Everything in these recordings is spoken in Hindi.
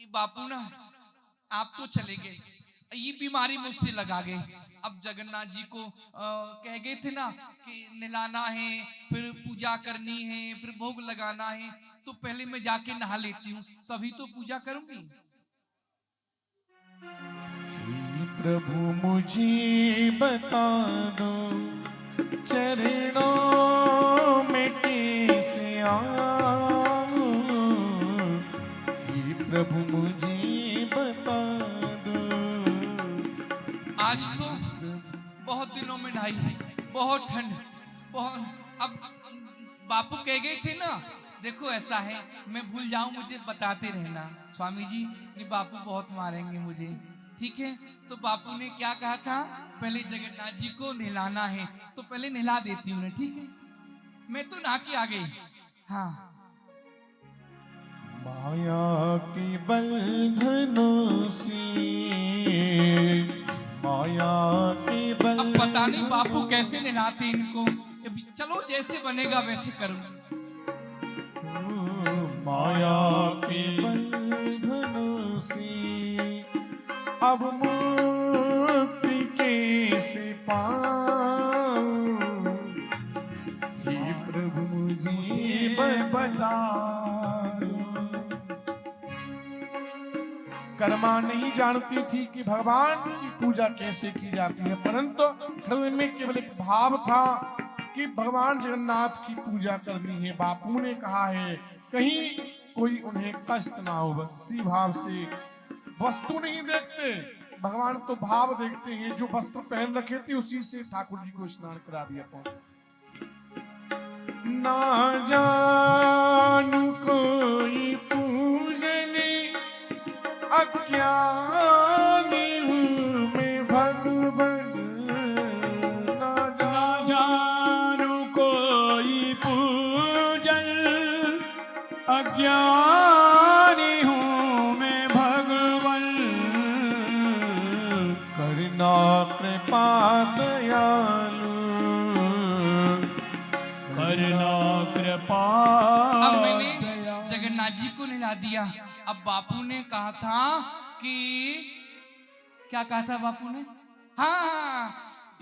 कि बापू ना आप तो चले गए, ये बीमारी मुझसे लगा गई। अब जगन्नाथ जी को कह गए थे ना कि नहलाना है, फिर पूजा करनी है, फिर भोग लगाना है, तो पहले मैं जाके नहा लेती हूँ, तभी तो पूजा करूंगी। प्रभु मुझे बता दो चरणों में कैसे आऊं, हे प्रभु मुझे बता दो। आज तो बहुत दिनों में नहाई, बहुत ठंड, बहुत। अब बापू कह गए थे ना, देखो ऐसा है, मैं भूल जाऊं मुझे बताते रहना। स्वामी जी नहीं, बापू बहुत मारेंगे मुझे। ठीक है, तो बापू ने क्या कहा था, पहले जगन्नाथ जी को नहलाना है, तो पहले नहला देती हूँ। ठीक है, मैं तो नहा के आ गई। हाँ, माया के बंधनों से, माया के अब पता नहीं बापू बंधनों कैसे नहलाते इनको। चलो जैसे बनेगा वैसे करूँ। माया के बंधनों से अब मुक्ति कैसे पाऊं, हे प्रभु मुझे बता दो। कर्मा नहीं जानती थी कि भगवान की पूजा कैसे की जाती है, परंतु हृदय में केवल एक भाव था कि भगवान जगन्नाथ की पूजा करनी है। बापू ने कहा है कहीं कोई उन्हें कष्ट ना हो, बस इसी भाव से। वस्तु नहीं देखते भगवान, तो भाव देखते हैं। जो वस्त्र पहन रखे थे उसी से ठाकुर जी को स्नान करा दिया था। ना जानू कोई पूजन अज्ञानी हूँ मैं भगवन, ना जानू कोई पूजन अज्ञानी हूँ मैं भगवन, करना कृपा दयालु, करना कृपा। अब मैंने जगन्नाथ जी को नहला दिया। अब बापू ने कहा था कि, क्या कहा था बापू ने, हाँ,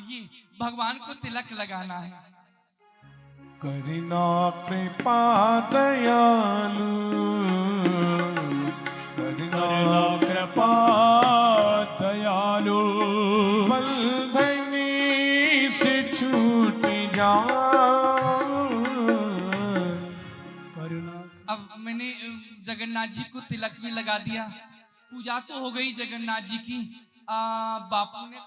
ये भगवान को तिलक लगाना है। करना कृपा दयालु, करना कृपा दयालु, बंधनी से छूट जाऊं। अब मैंने जगन्नाथ जी को तिलक भी लगा दिया, पूजा तो हो गई जगन्नाथ जी की। बापू ने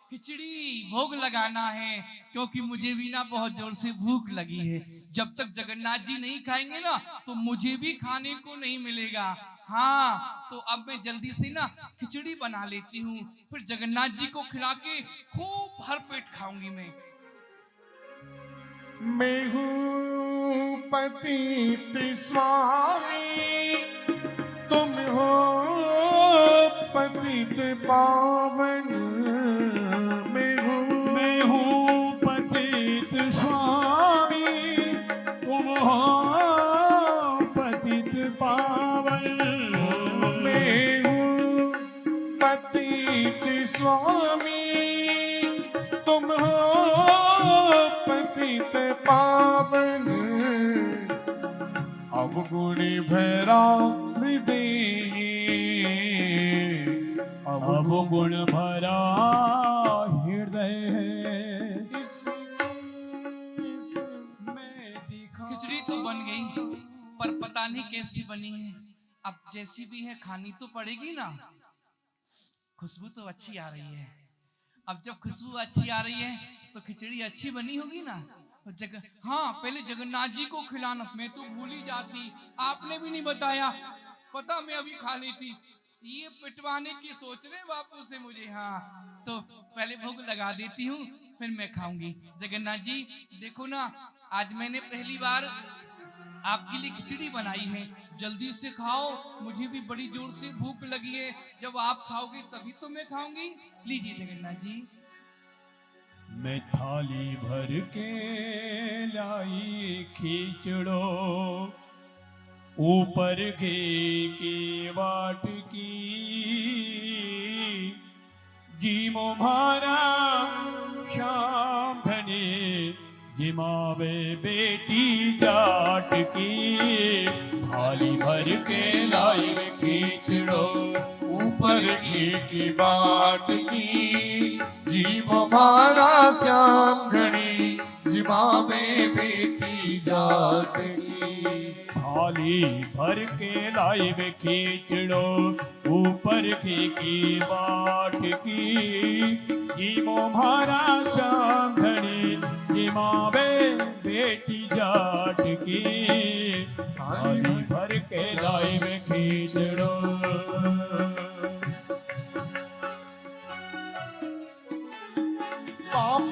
खिचड़ी भोग लगाना है, क्योंकि मुझे भी ना बहुत जोर से भूख लगी है। जब तक जगन्नाथ जी नहीं खाएंगे ना तो मुझे भी खाने को नहीं मिलेगा। हाँ, तो अब मैं जल्दी से ना खिचड़ी बना लेती हूँ, फिर जगन्नाथ जी को खिला के खूब भरपेट खाऊंगी मैं हूँ पतित स्वामी, तुम हो पतित पावन। मैं हूँ पतित स्वामी, तुम हो पतित पावन। मैं हूँ पतित स्वामी, तुम हो पतित पावन। अवगुण भरा हृदय, अवगुण भरा हृदय में दिखा। खिचड़ी तो बन गई, पर पता नहीं कैसी बनी है। अब जैसी भी है खानी तो पड़ेगी ना। खुशबू तो अच्छी आ रही है। अब जब खुशबू अच्छी आ रही है तो खिचड़ी अच्छी बनी होगी ना। हाँ, पहले जगन्नाथ जी को खिलाना, मैं तो भूल ही जाती, आपने भी नहीं बताया, पता मैं अभी खा लेती। ये पिटवाने की सोच रहे बापू से मुझे। हाँ, तो पहले भोग लगा देती हूँ, फिर मैं खाऊंगी। जगन्नाथ जी देखो ना, आज मैंने पहली बार आपके लिए खिचड़ी बनाई है, जल्दी से खाओ, मुझे भी बड़ी जोर से भूख लगी है। जब आप खाओगे तभी तो मैं खाऊंगी। लीजिए जगन्नाथ जी। मैं थाली भर के लाई खींचड़ो, ऊपर घे की वाट की जीमो मारा शाम धने जिमावे बेटी जाट की थाली भर के लाई खींचड़ो ऊपर की बाट की जीव मारा श्याम घनी जिमावे बेटी जाट की थाली भर के लाई वे खींचड़ो ऊपर की बाट की जीमो मारा श्याम धनी जिमावे बेटी जाट की थाली भर के लाई वे खींचड़ो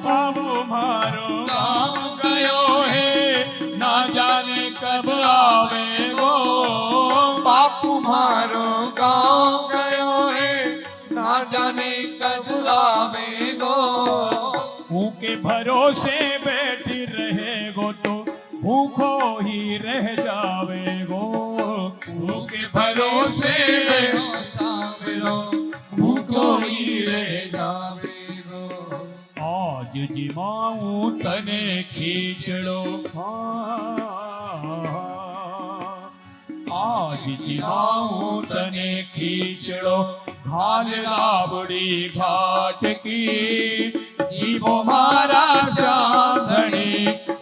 बाबू मारो गाँव गयो है ना जाने कब आवेगो बापू मारो गाँव गयो है ना जाने कब आवेगो भूखे भरोसे बैठी रहेगो तो भूखो ही रह जावेगो भूखे भरोसे सामरो भूखो ही रह जावेगो आज जिमाऊं तने खींचड़ो आज जिमाऊं तने खींचड़ो घाल राबड़ी घाट की जीवो मारा श्याम धनी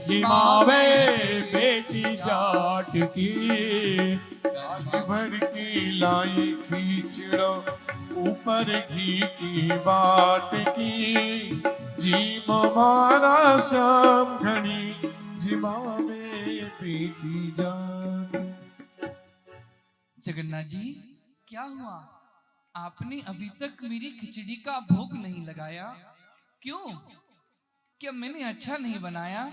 जिमावे बेटी जाट की भर की लाई खींचड़ो ऊपर घी की बाट की जीव मारा श्याम घनी जिमावे बेटी जाट जगन्नाथ जी क्या हुआ? आपने अभी तक मेरी खिचड़ी का भोग नहीं लगाया, क्यों? क्या मैंने अच्छा नहीं बनाया?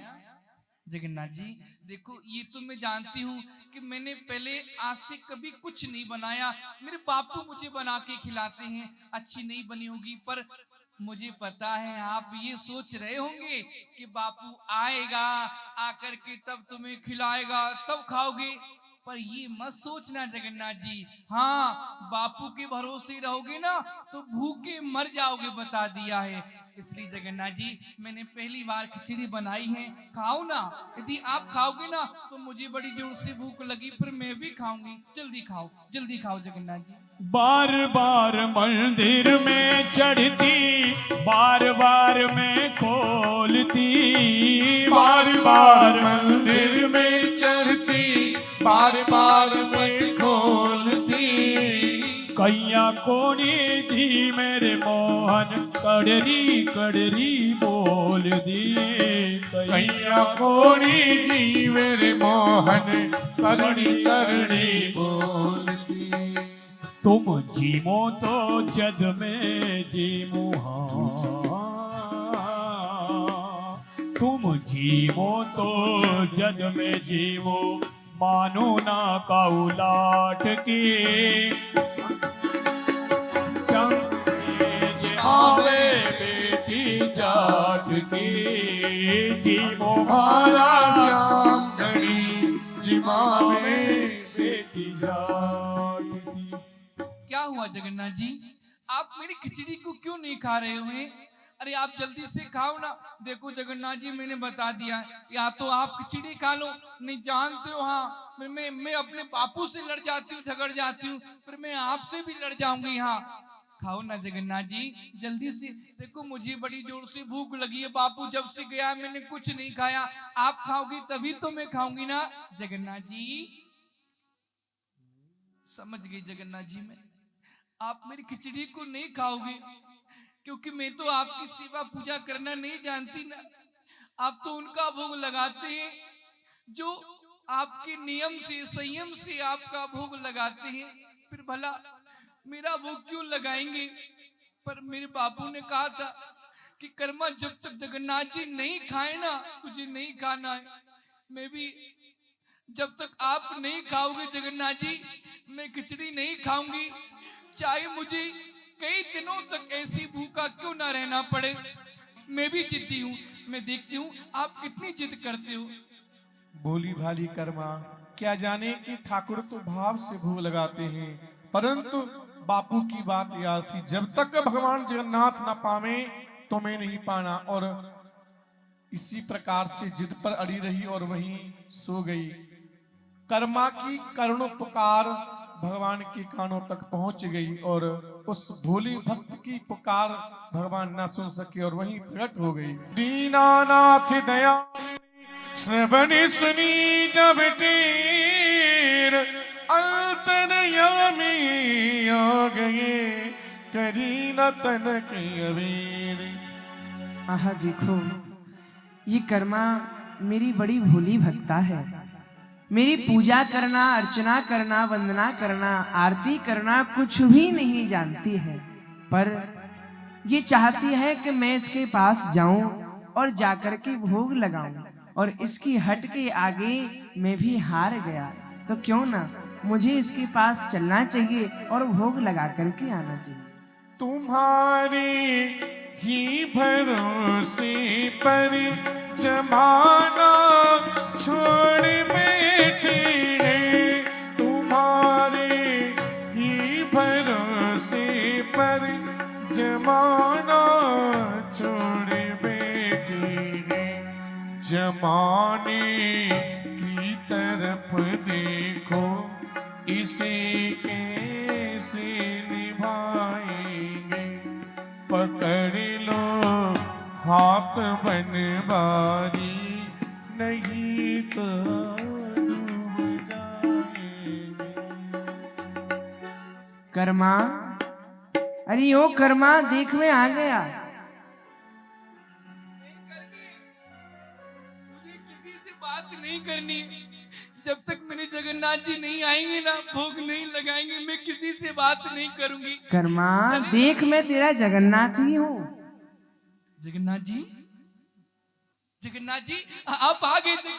जगन्नाथ जी देखो, ये तो मैं जानती हूँ कि मैंने पहले आज से कभी कुछ नहीं बनाया। मेरे बापू मुझे बना के खिलाते हैं, अच्छी नहीं बनी होगी, पर मुझे पता है आप ये सोच रहे होंगे कि बापू आएगा, आकर के तब तुम्हें खिलाएगा, तब खाओगे। पर ये मत सोचना जगन्नाथ जी, हाँ बापू के भरोसे रहोगे ना तो भूखे मर जाओगे, बता दिया है। इसलिए जगन्नाथ जी मैंने पहली बार खिचड़ी बनाई है, खाओ ना। यदि आप खाओगे ना तो मुझे बड़ी जोर से भूख लगी, फिर मैं भी खाऊंगी। जल्दी खाओ जगन्नाथ जी। बार बार मंदिर में चढ़ती, बार बार में खोलती, बार बार मंदिर में चढ़ती, बार बार में खोलती। कैया कोनी दी मेरे मोहन कड़री कड़री बोल दी। कैया कोनी जी मेरे मोहन करणी करणी बोलती। तुम जीमो तो जग में जीमो तुम जीमो तो जग में जीमो, मानो ना काउलाट की आवे बेटी जाट की जीवो मारा श्याम घनी जिमावे बेटी जाट की। क्या हुआ जगन्नाथ जी, आप मेरी खिचड़ी को क्यों नहीं खा रहे हुए? अरे आप जल्दी से खाओ ना। देखो जगन्नाथ जी मैंने बता दिया, या तो आप खिचड़ी खा लो, नहीं जानते हो हाँ मैं अपने बापू से लड़ जाती हूँ, झगड़ जाती हूँ, फिर मैं आपसे भी लड़ जाऊंगी। हाँ खाओ ना जगन्नाथ जी जल्दी से। देखो मुझे बड़ी जोर से भूख लगी है, बापू जब से गया मैंने कुछ नहीं खाया। आप खाओगी तभी तो मैं खाऊंगी ना जगन्नाथ जी। समझ गई जगन्नाथ जी, मैं आप मेरी खिचड़ी को नहीं खाओगे क्योंकि मैं तो आपकी सेवा पूजा करना नहीं जानती ना। आप तो उनका भोग लगाते हैं जो आपके नियम से संयम से आपका भोग लगाते हैं, फिर भला मेरा भोग क्यों लगाएंगे? पर मेरे बापू ने कहा था कि कर्मा जब तक जगन्नाथ जी नहीं खाए ना तुझे नहीं खाना है। मैं भी जब तक आप नहीं खाओगे जगन्नाथ जी मैं खिचड़ी नहीं खाऊंगी, चाहे मुझे कई दिनों तक ऐसी भूखा क्यों ना रहना पड़े। मैं भी जिद्दी हूँ, मैं देखती हूँ आप कितनी जिद करते हो। बोली भाली कर्मा क्या जाने कि ठाकुर तो भाव से भोग लगाते हैं, परंतु बापू की बात याद थी, जब तक भगवान जगन्नाथ ना पावे तो मैं नहीं पाना। और इसी प्रकार से जिद पर अड़ी रही और वहीं सो गई। कर्मा की करुण पुकार भगवान के कानों तक पहुंच गई और उस भोली भक्त की पुकार भगवान ना सुन सके और वहीं प्रकट हो गई। दीनानाथ दया श्रवणी सुनी जब तीर अंतरयामी आ गए, करी न तनक अबीर। आहा देखो, ये कर्मा मेरी बड़ी भोली भक्ता है। मेरी पूजा करना, अर्चना करना, वंदना करना, आरती करना कुछ भी नहीं जानती है, पर ये चाहती है कि मैं इसके पास जाऊं और जाकर के भोग लगाऊं, और इसकी हट के आगे मैं भी हार गया तो क्यों ना मुझे इसके पास चलना चाहिए और भोग लगा करके आना चाहिए। तुम्हारे ही भरोसे पर जमाना छोड़ बैठे हैं, तुम्हारे ही भरोसे पर जमाना छोड़ बैठे हैं। जमाने की तरफ देखो, इसे कैसे निभाएंगे, पकड़ लो हाथ बनवारी, नहीं तो डूब जाएंगे। कर्मा, अरे ओ कर्मा, देख मैं आ गया। मुझे किसी से बात नहीं करनी, जब तक मेरे जगन्नाथ जी नहीं आएंगे ना, भोग नहीं लगाएंगे, मैं किसी से बात नहीं करूंगी। कर्मा देख, मैं तेरा जगन्नाथ ही हूँ। जगन्नाथ जी, जगन्नाथ जी आप आ गए थे।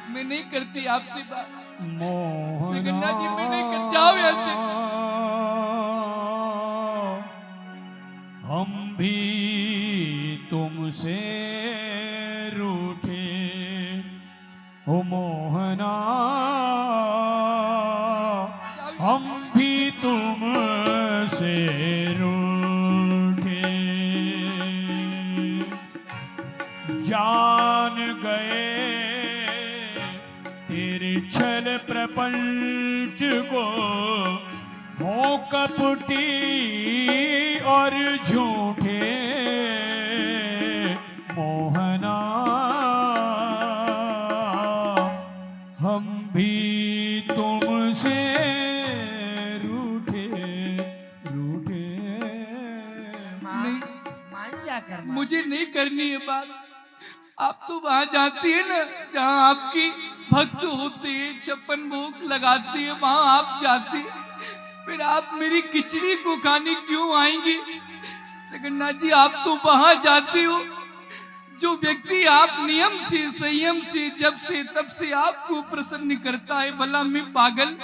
मैं नहीं करती आपसे बात। मोहना जगन्नाथ जी मैं नहीं कर, जाओ यहाँ से। हम भी तुमसे रूठे हो मोहना, हम भी तुमसे रूठे, जान गए तेरे छल प्रपंच को, हो कपटी और झूठे मोहना, हम भी तुमसे रूठे रूठे। मान जा कर्मा। मुझे नहीं करनी है बात। आप तो वहां जाती है ना जहाँ आपकी भक्त होते हैं, 56 भोग लगाती है, वहां आप जाती है, फिर आप मेरी खिचड़ी को खाने क्यों आएंगी? जगन्नाथ जी आप तो वहां जाती हो, जो व्यक्ति आप नियम से, संयम से, जब से तब से आपको प्रसन्न करता है। भला मैं पागल,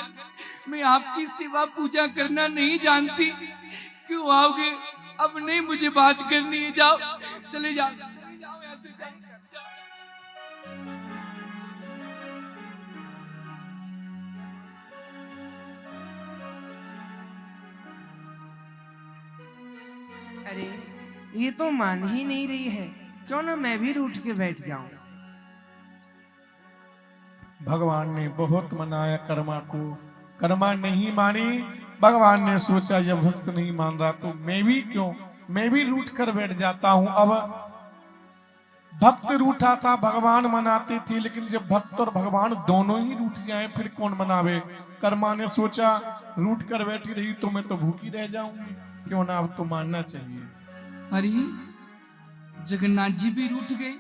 मैं आपकी सेवा पूजा करना नहीं जानती, क्यों आओगे? अब नहीं मुझे बात करनी है, जाओ, चले जाओ, चले जाओ यहाँ से, जाओ। अरे ये तो मान ही नहीं रही है, क्यों ना मैं भी रूठ के बैठ जाऊं। भगवान ने बहुत मनाया कर्मा को, कर्मा नहीं मानी। भगवान ने सोचा जब भक्त नहीं मान रहा तो मैं भी क्यों, मैं भी रूठ कर बैठ जाता हूं। अब भक्त रूठा था, भगवान मनाते थे, लेकिन जब भक्त और भगवान दोनों ही रूठ जाएं फिर कौन मनावे। कर्मा ने सोचा रूठ कर बैठी रही तो मैं तो भूखी रह जाऊंगी, क्यों ना अब तो मानना चाहिए। अरे जगन्नाथ जी भी रूठ गए,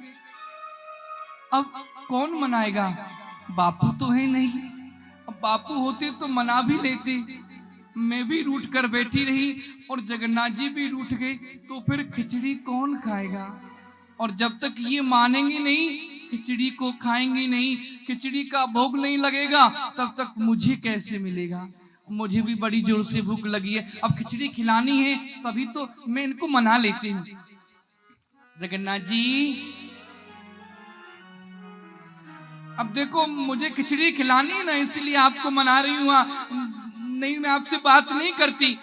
अब कौन मनाएगा? बापू तो है नहीं, अब बापू होते तो मना भी लेते। मैं भी रूठ कर बैठी रही और जगन्नाथ जी भी रूठ गए, तो फिर खिचड़ी कौन खाएगा? और जब तक ये मानेंगे नहीं, खिचड़ी को खाएंगे नहीं, खिचड़ी का भोग नहीं लगेगा, तब तक मुझे कैसे मिलेगा? मुझे भी बड़ी जोर से भूख लगी है, अब खिचड़ी खिलानी है, तभी तो मैं इनको मना लेती हूँ। जगन्नाथ जी, अब देखो मुझे खिचड़ी खिलानी है ना, इसलिए आपको मना रही हूँ। नहीं मैं आपसे बात नहीं करती।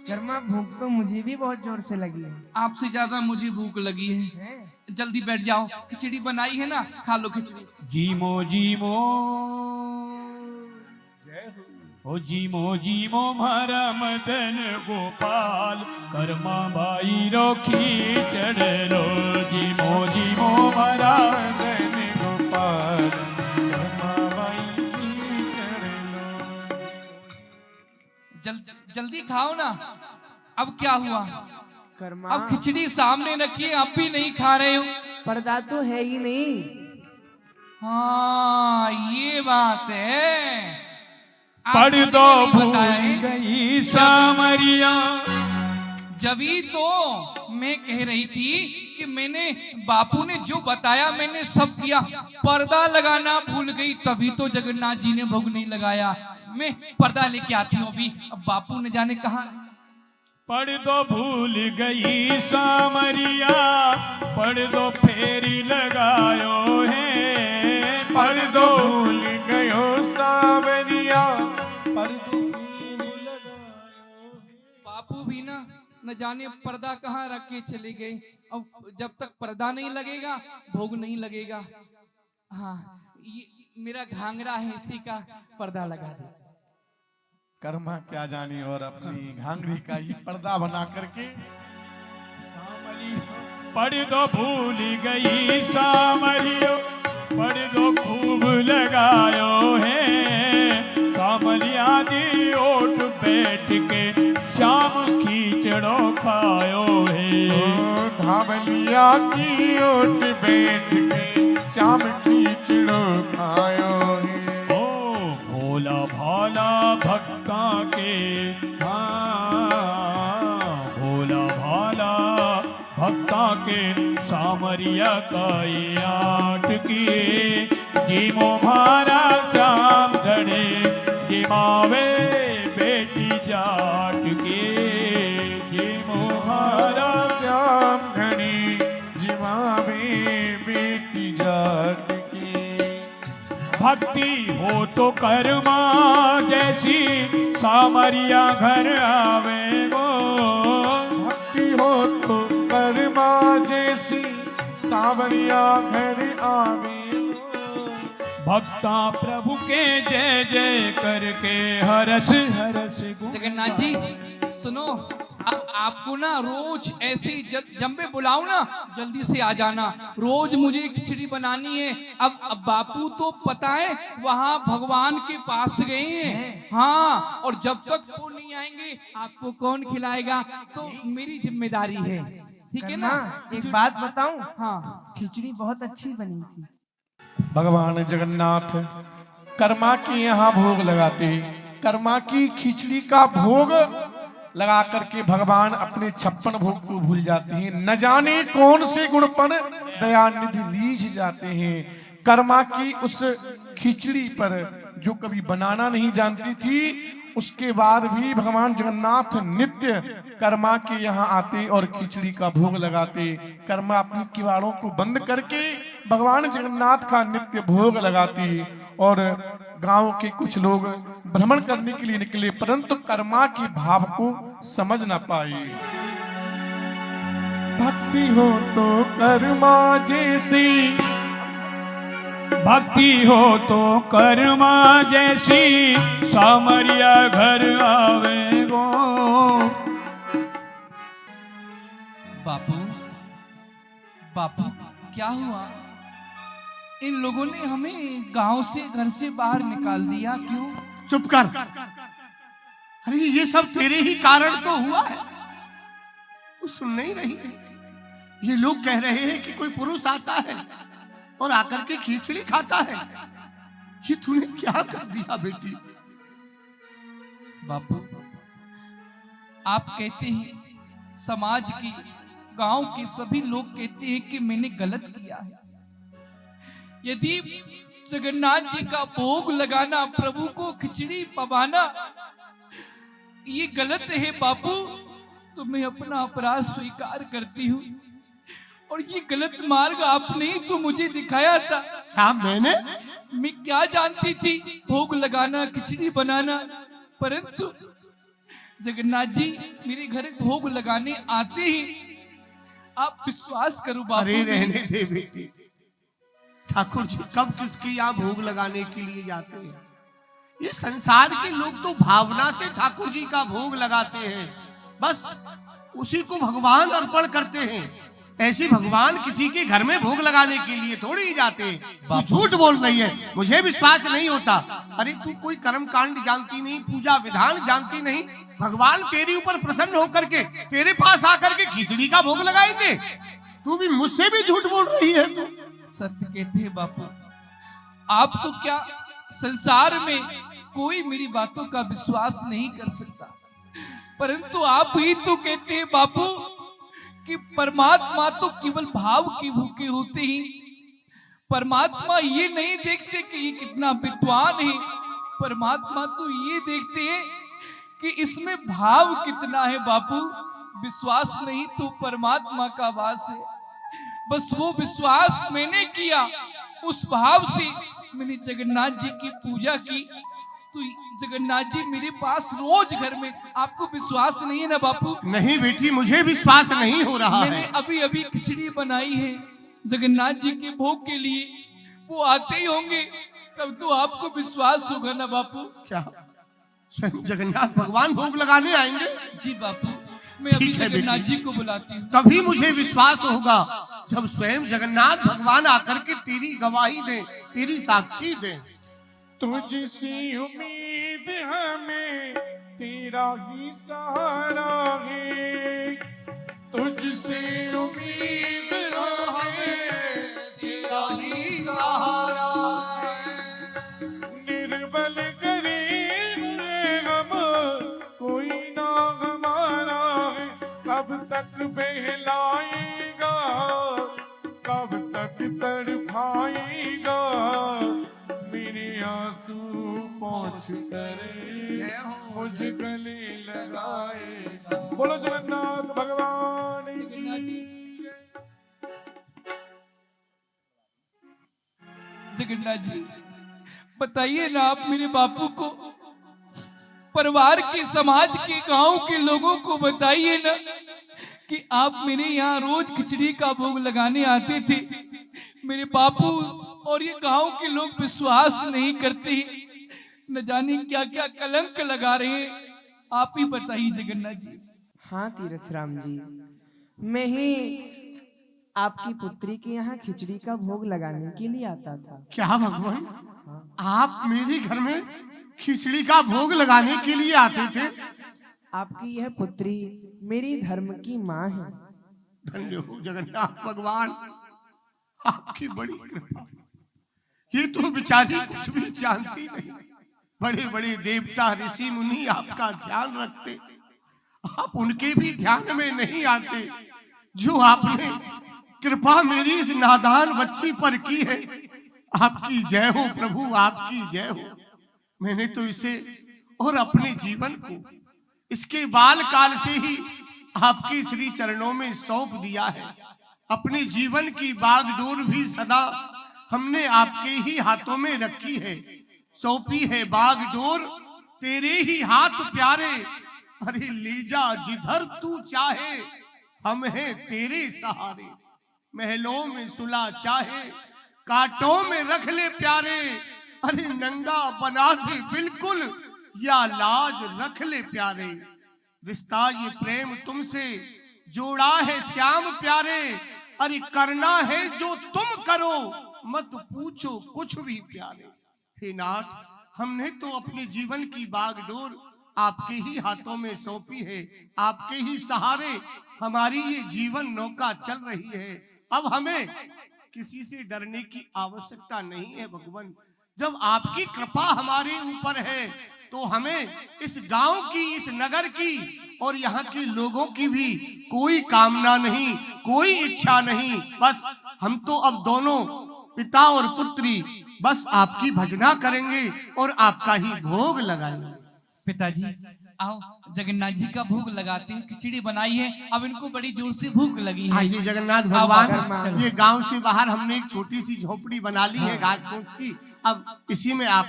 कर्मा भूख तो मुझे भी बहुत जोर से लगी है। आपसे ज्यादा मुझे भूख लगी है। जल्दी बैठ जाओ, खिचड़ी बनाई है ना, खा लो खिचड़ी। जीमो जीमो ओ जीमो जीमो मारा मदन गोपाल कर्मा बाई रो खीचड़ रो। जीमो जीमो मारा मदन गोपाल कर्मा बाई खीचड़ लो। जल्दी खाओ ना। अब क्या हुआ? कर्मा अब खिचड़ी सामने रखी है, अब भी नहीं खा रहे हो? पर्दा तो है ही नहीं। हाँ ये बात है। आप पढ़ किसी दो ने नहीं भूल बताया। गई सामरिया। जभी तो मैं कह रही थी कि मैंने बापू ने जो बताया मैंने सब किया, पर्दा लगाना भूल गई, तभी तो जगन्नाथ जी ने भोग नहीं लगाया। मैं पर्दा लेके आती हूँ अभी। अब बापू ने जाने कहा। पढ़ दो भूल गई सामरिया, पढ़ दो फेरी लगायो है। पर दो भूल गयो सावरिया, पर दो भूल लगायो। बापू भी ना न जाने पर्दा कहाँ रख के चले गए। अब जब तक पर्दा नहीं लगेगा भोग नहीं लगेगा। हाँ ये मेरा घाघरा है, इसी का पर्दा लगा दे। कर्मा क्या जाने और अपनी घांगरी का ही पर्दा बना करके पढ़ दो भूल गई सामरियो, पढ़ दो खूब लगायो है। सामरिया दी ओट बैठ के शाम खीचड़ो खायो है। धावलिया की ओट बैठ के शाम खीचड़ो खायो है। भोला भाला भक्ता के, हाँ भोला भाला भक्ता के सामरिया का आट किए। जीमो भारा चाम धड़े जिमावे बेटी जाट के। जीमो भारा श्याम घड़ी जिमावे बेटी जाट की। भक्ति हो तो कर्मा जैसी सामरिया घर आवे गो। भक्ति हो तो कर्मा जैसी सावरिया घर आवे। भक्ता प्रभु के जय जय करके हरस हरस जगन्नाथ जी सुनो, आपको ना रोज ऐसे जब मैं बुलाऊं ना जल्दी से आ जाना। रोज मुझे खिचड़ी बनानी है। अब बापू तो पता है वहाँ भगवान के पास गए हैं। हाँ और जब तक वो नहीं आएंगे आपको कौन खिलाएगा? तो मेरी जिम्मेदारी है, ठीक है ना? एक बात बताऊं? हाँ खिचड़ी बहुत अच्छी बनी थी। भगवान जगन्नाथ कर्मा के यहाँ भोग लगाते, कर्मा की खिचड़ी का भोग लगा करके भगवान अपने 56 भोग को भूल जाते हैं। न जाने कौन से गुण पर दयानिधि लीझ जाते हैं। कर्मा की उस खिचड़ी पर जो कभी बनाना नहीं जानती थी, उसके बाद भी भगवान जगन्नाथ नित्य कर्मा के यहाँ आते और खिचड़ी का भोग लगाते। कर्मा अपनी किवाड़ों को बंद करके भगवान जगन्नाथ का नित्य भोग लगाती और गांव के कुछ लोग भ्रमण करने के लिए निकले, परंतु कर्मा के भाव को समझ ना पाए। भक्ति हो तो कर्मा जैसी, भक्ति हो तो कर्मा जैसी सामरिया घर आवे गो। बापू बापू क्या हुआ? इन लोगों ने हमें गांव से घर से बाहर निकाल दिया, क्यों? चुप कर। अरे ये सब तेरे ही कारण तो हुआ है। तू सुन नहीं रही है? ये लोग कह रहे हैं कि कोई पुरुष आता है और आकर के खिचड़ी खाता है। ये तूने क्या कर दिया बेटी? बापू आप कहते हैं, समाज की गांव के सभी लोग कहते हैं कि मैंने गलत किया है। यदि जगन्नाथ जी का भोग लगाना, प्रभु को खिचड़ी पवाना ये गलत है बापू, तो मैं अपना अपराध स्वीकार करती हूँ। और ये गलत मार्ग आपने ही तो मुझे दिखाया था। क्या मैंने? मैं क्या जानती थी भोग लगाना, खिचड़ी बनाना, परंतु जगन्नाथ जी मेरे घर भोग लगाने आते ही आप विश्वास करो बापू। अरे रहने दे बेटी, ठाकुर जी कब किसके यहाँ भोग लगाने के लिए जाते हैं? ये संसार के लोग तो भावना से ठाकुर जी का भोग लगाते हैं, बस उसी को भगवान अर्पण करते हैं। ऐसे भगवान किसी के घर में भोग लगाने के लिए थोड़ी ही जाते हैं। तू झूठ बोल रही है, मुझे विश्वास नहीं होता। अरे तू कोई कर्म कांड जानती नहीं, पूजा विधान जानती नहीं। भगवान तेरे ऊपर प्रसन्न होकर के तेरे पास आकर के खिचड़ी का भोग लगाएंगे? तू भी मुझसे भी झूठ बोल रही है। तू सत्य कहते हैं बापू, आप तो क्या संसार में कोई मेरी बातों का विश्वास नहीं कर सकता, परंतु आप ही तो कहते हैं बापू कि परमात्मा तो केवल भाव के भूखे होते ही। परमात्मा ये नहीं देखते कि ये कितना विद्वान है, परमात्मा तो ये देखते हैं कि इसमें भाव कितना है। बापू विश्वास नहीं तो परमात्मा का वास है। बस वो विश्वास मैंने किया, उस भाव से मैंने जगन्नाथ जी की पूजा की। तो जगन्नाथ जी मेरे पास रोज घर में, आपको विश्वास नहीं है ना बापू? नहीं बेटी, मुझे विश्वास नहीं हो रहा मैंने है। अभी अभी खिचड़ी बनाई है जगन्नाथ जी के भोग के लिए, वो आते ही होंगे तब तो आपको विश्वास होगा ना बापू? क्या स्वयं जगन्नाथ भगवान भोग लगाने आएंगे? जी बापू, मैं अभी ठीक है जगन्नाथ बेटी। जी को बुलाती हूँ। तभी मुझे विश्वास होगा जब स्वयं जगन्नाथ भगवान आकर के तेरी गवाही दे, तेरी साक्षी दे। तुझसी उम्मीद हमें तेरा ही सहारा है, तुझसे उम्मीद हमें तेरा ही सहारा है। निर्बल गरीब है हम, कोई ना हमारा है। कब तक बहलाएगा, कब तक तड़पाएगा, मेरे आंसू पहुंच करे मुझ गले लगाए। बोलो जगन्नाथ भगवान की। जगन्नाथ जी बताइए ना, आप मेरे बापू को, परिवार के, समाज के, गांव के लोगों को बताइए ना कि आप मेरे यहाँ रोज खिचड़ी का भोग लगाने आते थे। मेरे बापू और ये गांव के लोग विश्वास नहीं करते, न जाने क्या क्या कलंक लगा रहे हैं। आप ही बताइए जगन्नाथ जी। हाँ तीरथ राम जी, मैं ही आपकी पुत्री के यहाँ खिचड़ी का भोग लगाने के लिए आता था। क्या भगवान, आप मेरे घर में खिचड़ी का भोग लगाने के लिए आते थे? आपकी यह पुत्री मेरी धर्म की माँ है। धन्य हो जगन्नाथ भगवान, आपकी बड़ी कृपा। ये तो बेचारी कुछ भी जानती नहीं। बड़े बड़े देवता ऋषि मुनि आपका ध्यान रखते, आप उनके भी ध्यान में नहीं आते। जो आपने कृपा मेरी इस नादान बच्ची पर की है, आपकी जय हो प्रभु, आपकी जय हो। मैंने तो इसे और अपने जीवन को इसके बाल काल से ही आपके श्री चरणों में सौंप दिया है। अपने जीवन की बागडोर भी सदा हमने आपके ही हाथों में रखी है। सौंपी है बागडोर तेरे ही हाथ प्यारे, अरे ले जा जिधर तू चाहे, हम हैं तेरे सहारे। महलों में सुला चाहे, कांटों में रख ले प्यारे, अरे नंगा बना दे बिल्कुल, या लाज रख ले प्यारे। रिश्ता ये प्रेम तुमसे जोड़ा है श्याम प्यारे, अरे करना है जो तुम करो, मत पूछो कुछ भी प्यारे। हे नाथ, हमने तो अपने जीवन की बागडोर आपके ही हाथों में सौंपी है। आपके ही सहारे हमारी ये जीवन नौका चल रही है। अब हमें किसी से डरने की आवश्यकता नहीं है भगवान। जब आपकी कृपा हमारे ऊपर है तो हमें इस गांव की, इस नगर की और यहाँ के लोगों की भी कोई कामना नहीं, कोई इच्छा नहीं। बस हम तो अब दोनों पिता और पुत्री बस आपकी भजना करेंगे और आपका ही भोग लगाएंगे। पिताजी आओ जगन्नाथ जी का भोग लगाते हैं, खिचड़ी बनाई है, अब इनको बड़ी जोर से भूख लगी है। आइए जगन्नाथ आओ, भगवान, चलो। ये गांव से बाहर हमने एक छोटी सी झोपड़ी बना ली है घास फूस की। अब इसी में आप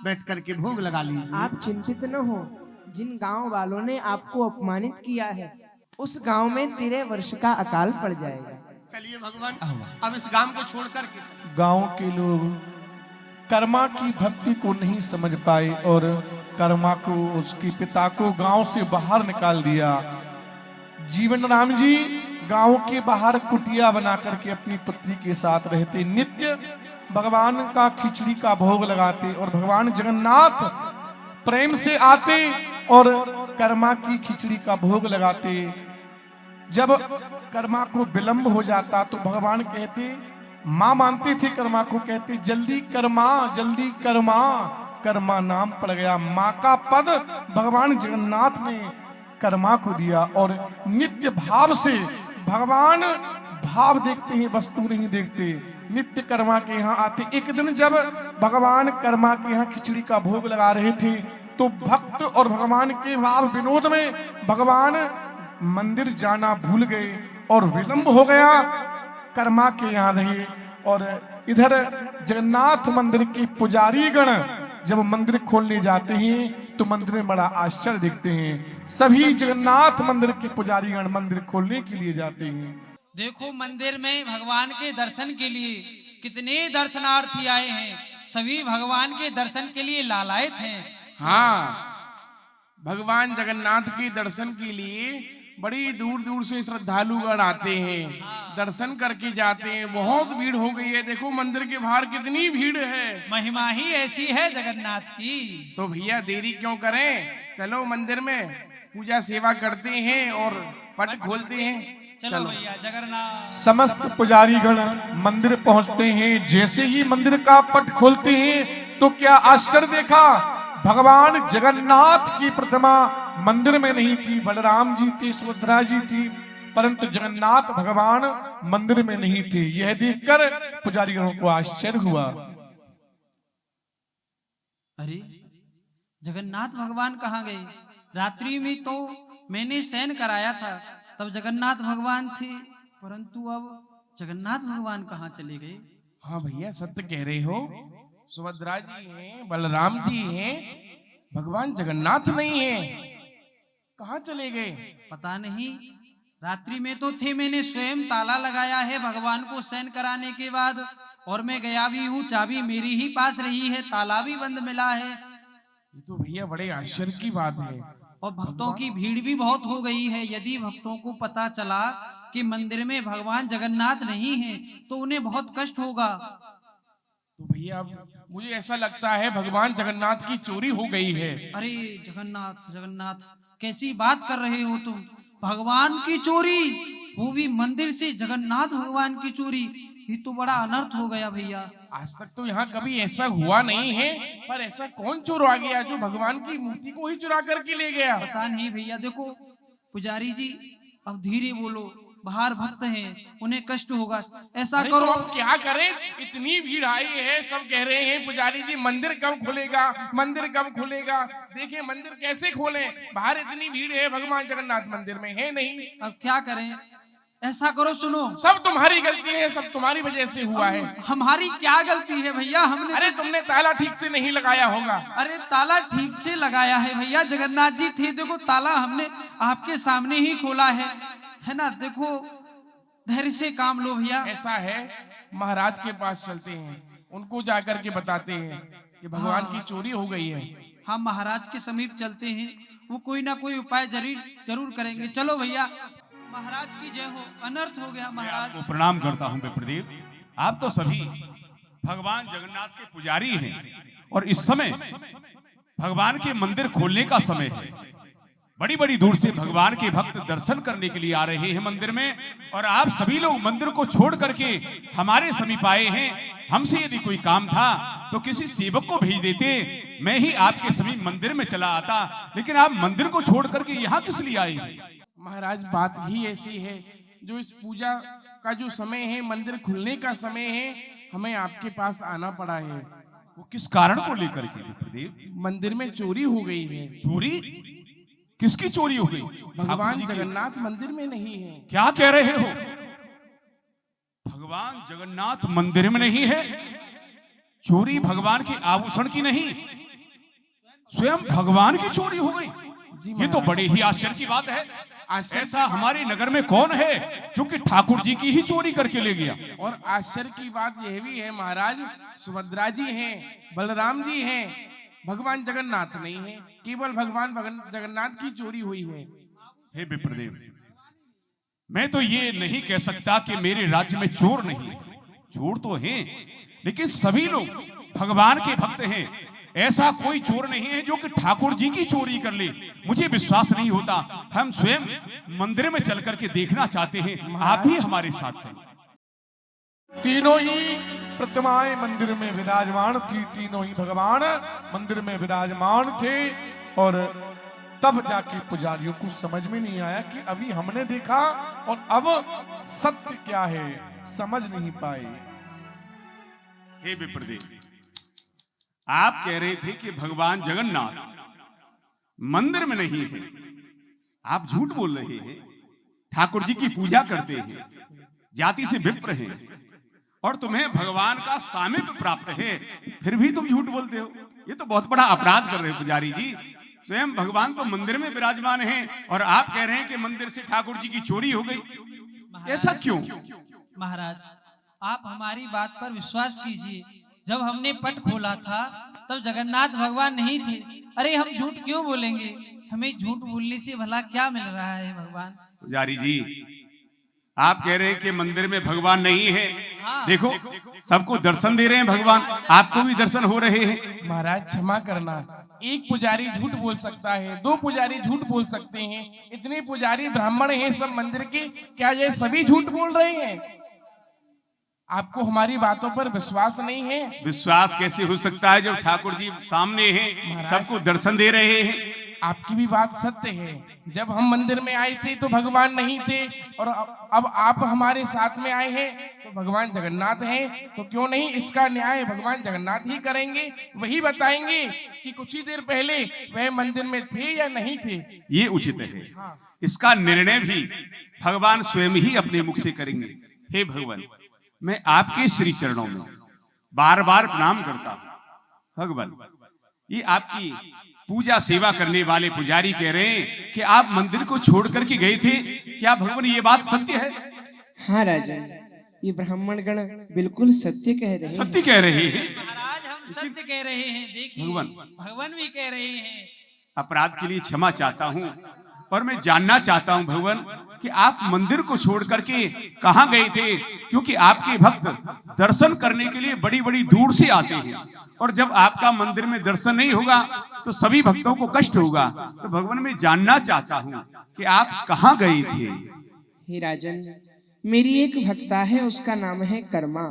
बैठ करके भोग लगा लीजिए। आप चिंतित न हो, जिन गांव वालों ने आपको अपमानित किया है उस गांव में 13 वर्ष का अकाल पड़ जाएगा। चलिए भगवान, अब इस गांव को छोड़ करके। गांव के लोग कर्मा की भक्ति को नहीं समझ पाए और कर्मा को, उसके पिता को गांव से बाहर निकाल दिया। जीवन राम जी गांव के बाहर कुटिया बना करके अपनी पत्नी के साथ रहते, नित्य भगवान का खिचड़ी का भोग लगाते और भगवान जगन्नाथ प्रेम से आते और कर्मा की खिचड़ी का भोग लगाते। जब कर्मा को विलंब हो जाता तो भगवान कहते, मां मानते थे कर्मा को, कहते जल्दी कर्मा, जल्दी कर्मा। कर्मा नाम पड़ गया, मां का पद भगवान जगन्नाथ ने कर्मा को दिया और नित्य भाव से भगवान भाव देखते हैं, वस्तु नहीं देखते। नित्य कर्मा के यहाँ आते। एक दिन जब भगवान कर्मा के यहाँ खिचड़ी का भोग लगा रहे थे तो भक्त और भगवान के भाव विनोद में भगवान मंदिर जाना भूल गए और विलंब हो गया। कर्मा के यहाँ रहे और इधर जगन्नाथ मंदिर के पुजारी गण जब मंदिर खोलने जाते हैं तो मंदिर में बड़ा आश्चर्य देखते हैं। सभी जगन्नाथ मंदिर के पुजारी गण मंदिर खोलने के लिए जाते हैं। देखो मंदिर में भगवान के दर्शन के लिए कितने दर्शनार्थी आए हैं, सभी भगवान के दर्शन के लिए लालायित हैं। हाँ, भगवान जगन्नाथ के दर्शन के लिए बड़ी दूर दूर से श्रद्धालुगण आते हैं, दर्शन करके जाते हैं। बहुत भीड़ हो गई है, देखो मंदिर के बाहर कितनी भीड़ है। महिमा ही ऐसी है जगन्नाथ की। तो भैया देरी क्यों करें, चलो मंदिर में पूजा सेवा करते हैं और पट खोलते हैं। चलो भैया जगन्नाथ। समस्त पुजारी गण मंदिर पहुंचते हैं। जैसे ही मंदिर का पट खोलते हैं तो क्या आश्चर्य देखा, भगवान जगन्नाथ की प्रतिमा मंदिर में नहीं थी। बलराम जी थे, सुभद्रा जी थी, परंतु जगन्नाथ भगवान मंदिर में नहीं थे। यह देखकर पुजारियों को आश्चर्य हुआ। अरे जगन्नाथ भगवान कहाँ गए? रात्रि में तो मैंने शयन कराया था, तब जगन्नाथ भगवान थे, परंतु अब जगन्नाथ भगवान कहाँ चले गए? हाँ भैया सत्य कह रहे हो, सुभद्रा जी हैं, बलराम जी हैं, भगवान जगन्नाथ नहीं है। कहाँ चले गए? पता नहीं। रात्रि में तो थे, मैंने स्वयं ताला लगाया है भगवान को शयन कराने के बाद, और मैं गया भी हूँ, चाबी मेरी ही पास रही है, ताला भी बंद मिला है। ये तो भैया बड़े आश्चर्य की बात है। और भक्तों की भीड़ भी बहुत हो गई है। यदि भक्तों को पता चला कि मंदिर में भगवान जगन्नाथ नहीं है तो उन्हें बहुत कष्ट होगा। तो भैया अब मुझे ऐसा लगता है भगवान जगन्नाथ की चोरी हो गई है। अरे जगन्नाथ जगन्नाथ कैसी बात कर रहे हो तुम? भगवान की चोरी, वो भी मंदिर से जगन्नाथ भगवान की चोरी, ये तो बड़ा अनर्थ हो गया भैया। आज तक तो यहाँ कभी ऐसा हुआ नहीं है, पर ऐसा कौन चोर आ गया जो भगवान की मूर्ति को ही चुरा करके ले गया? पता नहीं भैया। देखो पुजारी जी अब धीरे बोलो, बाहर भक्त हैं, उन्हें कष्ट होगा। ऐसा अरे करो, तो अब क्या करें, इतनी भीड़ आई है, सब कह रहे हैं पुजारी जी मंदिर कब खुलेगा, मंदिर कब खुलेगा। देखिए मंदिर कैसे खोलें, बाहर इतनी भीड़ है, भगवान जगन्नाथ मंदिर में है नहीं। अब क्या करें? ऐसा करो, सुनो, सब तुम्हारी गलती है, सब तुम्हारी वजह से हुआ है। हमारी क्या गलती है भैया? हमने अरे तुमने ताला ठीक से नहीं लगाया होगा। अरे ताला ठीक से लगाया है भैया, जगन्नाथ जी थे, देखो ताला हमने आपके सामने ही खोला है ना। देखो धैर्य से काम लो भैया। ऐसा है, महाराज के पास चलते हैं, उनको जाकर के बताते हैं कि भगवान की चोरी हो गई है। हम महाराज के समीप चलते हैं, वो कोई ना कोई उपाय जरूर करेंगे। चलो भैया। महाराज की जय हो। अनर्थ हो गया महाराज। आपको प्रणाम करता हूं विप्रदेव। आप तो सभी भगवान जगन्नाथ के पुजारी हैं और इस समय भगवान के मंदिर खोलने का समय है। बड़ी बड़ी दूर से भगवान के भक्त दर्शन करने के लिए आ रहे हैं मंदिर में, और आप सभी लोग मंदिर को छोड़ करके हमारे समीप आए हैं। हमसे यदि कोई काम था तो किसी सेवक को भेज देते, मैं ही आपके समीप मंदिर में चला आता, लेकिन आप मंदिर को छोड़ करके यहाँ किस लिए आए? महाराज बात ही ऐसी है, जो इस पूजा का जो समय है, मंदिर खुलने का समय है, हमें आपके पास आना पड़ा है। वो किस कारण को लेकर के विप्रदेव? मंदिर में चोरी हो गई है। चोरी? किसकी चोरी हो गई? भगवान ठाकुर जी की। जगन्नाथ मंदिर में नहीं है। क्या कह रहे हो? भगवान जगन्नाथ मंदिर में नहीं है? चोरी भगवान के आभूषण की नहीं, स्वयं भगवान की चोरी हो गई। ये तो बड़े ही आश्चर्य की बात है। ऐसा हमारे नगर में कौन है जो कि ठाकुर जी की ही चोरी करके ले गया? और आश्चर्य की बात यह भी है महाराज, सुभद्रा जी हैं, बलराम जी हैं, भगवान जगन्नाथ नहीं है। केवल भगवान जगन्नाथ की चोरी हुई है। हे विप्रदेव, मैं तो ये नहीं कह सकता कि मेरे राज्य में चोर नहीं है। चोर तो हैं, लेकिन सभी लोग भगवान के भक्त हैं। ऐसा कोई चोर नहीं है जो कि ठाकुर जी की चोरी कर ले। मुझे विश्वास नहीं होता। हम स्वयं मंदिर में चल करके देखना चाहते हैं। आप भी हमारे साथ चलें। तीनों ही प्रतिमाएं मंदिर में विराजमान थी, तीनों ही भगवान मंदिर में विराजमान थे। और तब जाके पुजारियों को समझ में नहीं आया कि अभी हमने देखा और अब सत्य क्या है, समझ नहीं पाए। हे विप्रदेव, आप कह रहे थे कि भगवान जगन्नाथ मंदिर में नहीं है। आप झूठ बोल रहे हैं। ठाकुर जी की पूजा करते हैं, जाति से विप्र हैं, और तुम्हें भगवान का सामीप्य प्राप्त है, फिर भी तुम झूठ बोलते हो। ये तो बहुत बड़ा अपराध कर रहे हो पुजारी जी। स्वयं भगवान तो मंदिर में विराजमान हैं और आप कह रहे हैं कि मंदिर से ठाकुर जी की चोरी हो गई। ऐसा क्यों? महाराज, आप हमारी बात पर विश्वास कीजिए। जब हमने पट खोला था तब जगन्नाथ भगवान नहीं थे। अरे हम झूठ क्यों बोलेंगे? हमें झूठ बोलने से भला क्या मिल रहा है भगवान? पुजारी जी, आप कह रहे हैं कि मंदिर में भगवान नहीं है। हाँ। देखो, सबको दर्शन दे रहे हैं भगवान, आपको भी दर्शन हो रहे हैं। महाराज क्षमा करना, एक पुजारी झूठ बोल सकता है, दो पुजारी झूठ बोल सकते हैं, इतने पुजारी ब्राह्मण हैं सब मंदिर के, क्या ये सभी झूठ बोल रहे हैं? आपको हमारी बातों पर विश्वास नहीं है? विश्वास कैसे हो सकता है जब ठाकुर जी सामने हैं, सबको दर्शन दे रहे हैं? आपकी भी बात सत्य है। जब हम मंदिर में आए थे तो भगवान नहीं थे, और अब आप हमारे साथ में आए हैं तो भगवान जगन्नाथ हैं। तो क्यों नहीं इसका न्याय भगवान जगन्नाथ ही करेंगे, वही बताएंगे कि कुछ ही देर पहले वह मंदिर में थे या नहीं थे। ये उचित है। इसका निर्णय भी भगवान स्वयं ही अपने मुख से करेंगे। हे भगवान, मैं आपके श्री चरणों में बार बार प्रणाम करता हूं। भगवान, ये आपकी पूजा सेवा करने वाले पुजारी कह रहे हैं कि आप मंदिर को छोड़ करके गए थे। क्या भगवान ये बात सत्य है? हाँ राजन, ये ब्राह्मण गण बिल्कुल सत्य कह रहे हैं। सत्य कह रहे हैं। महाराज, हम सत्य कह रहे हैं। देखिए, भगवान भी कह रहे हैं। अपराध के लिए क्षमा चाहता हूं, और मैं जानना चाहता हूं भगवान कि आप मंदिर को छोड़ करके कहां गए थे? क्योंकि आपके भक्त दर्शन करने के लिए बड़ी बड़ी दूर से आते हैं, और जब आपका मंदिर में दर्शन नहीं होगा तो सभी भक्तों को कष्ट होगा। तो भगवान, मैं जानना चाहता हूं कि आप कहां गए थे? हे राजन, मेरी एक भक्ता है, उसका नाम है कर्मा।